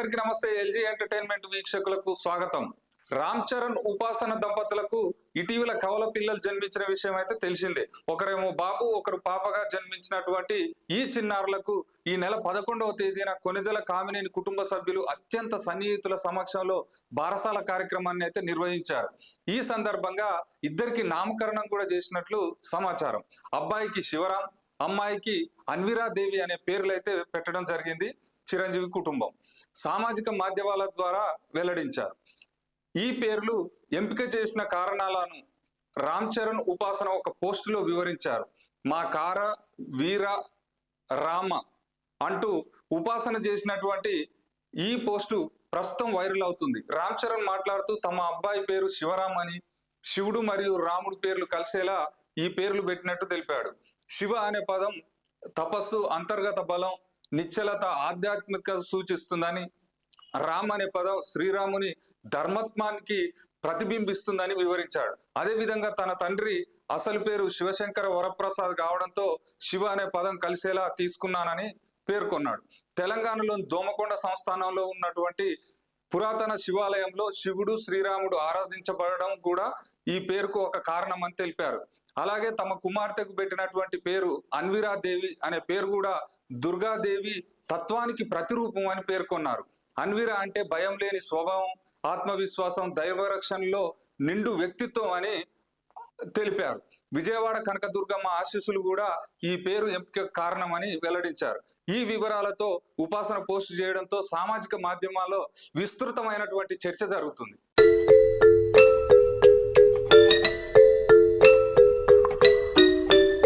అందరికీ నమస్తే. LG entertainment వీక్షకులకు స్వాగతం. రామ్ చరణ్ ఉపాసన దంపతులకు ఇటీవల కవల పిల్లలు జన్మించిన విషయం అయితే తెలిసిందే. ఒకరేమో బాబు, ఒకరు పాపగా జన్మించినటువంటి ఈ చిన్నారులకు ఈ నెల 11వ తేదీన కొనిదెల కామినేని కుటుంబ సభ్యులు అత్యంత సన్నిహితుల సమక్షంలో బారసాల కార్యక్రమాన్ని అయితే నిర్వహించారు. ఈ సందర్భంగా ఇద్దరికి నామకరణం కూడా చేసినట్లు సమాచారం. అబ్బాయికి శివరాం, అమ్మాయికి అన్విరా దేవి అనే పేర్లు అయితే పెట్టడం జరిగింది. చిరంజీవి కుటుంబం సామాజిక మాధ్యమాల ద్వారా వెల్లడించారు. ఈ పేర్లు ఎంపిక చేసిన కారణాలను రామ్ చరణ్ ఉపాసన ఒక పోస్టులో వివరించారు. మా కార వీర రామ అంటూ ఉపాసన చేసినటువంటి ఈ పోస్టు ప్రస్తుతం వైరల్ అవుతుంది. రామ్ చరణ్ మాట్లాడుతూ తమ అబ్బాయి పేరు శివరాం అని, శివుడు మరియు రాముడు పేర్లు కలిసేలా ఈ పేర్లు పెట్టినట్టు తెలిపాడు. శివ అనే పదం తపస్సు, అంతర్గత బలం, నిశ్చలత, ఆధ్యాత్మికత సూచిస్తుందని, రామ్ అనే పదం శ్రీరాముని ధర్మత్వానికి ప్రతిబింబిస్తుందని వివరించాడు. అదేవిధంగా తన తండ్రి అసలు పేరు శివశంకర వరప్రసాద్ కావడంతో శివ అనే పదం కలిసేలా తీసుకున్నానని పేర్కొన్నాడు. తెలంగాణలోని దోమకొండ సంస్థానంలో ఉన్నటువంటి పురాతన శివాలయంలో శివుడు, శ్రీరాముడు ఆరాధించబడడం కూడా ఈ పేరుకు ఒక కారణం అని తెలిపారు. అలాగే తమ కుమార్తెకు పెట్టినటువంటి పేరు అన్విరా దేవి అనే పేరు కూడా దుర్గాదేవి తత్వానికి ప్రతిరూపం అని పేర్కొన్నారు. అన్విరా అంటే భయం లేని స్వభావం, ఆత్మవిశ్వాసం, దైవరక్షణలో నిండు వ్యక్తిత్వం అని తెలిపారు. విజయవాడ కనకదుర్గమ్మ ఆశీస్సులు కూడా ఈ పేరు ఎంపిక కారణమని వెల్లడించారు. ఈ వివరాలతో ఉపాసన పోస్ట్ చేయడంతో సామాజిక మాధ్యమాల్లో విస్తృతమైనటువంటి చర్చ జరుగుతుంది.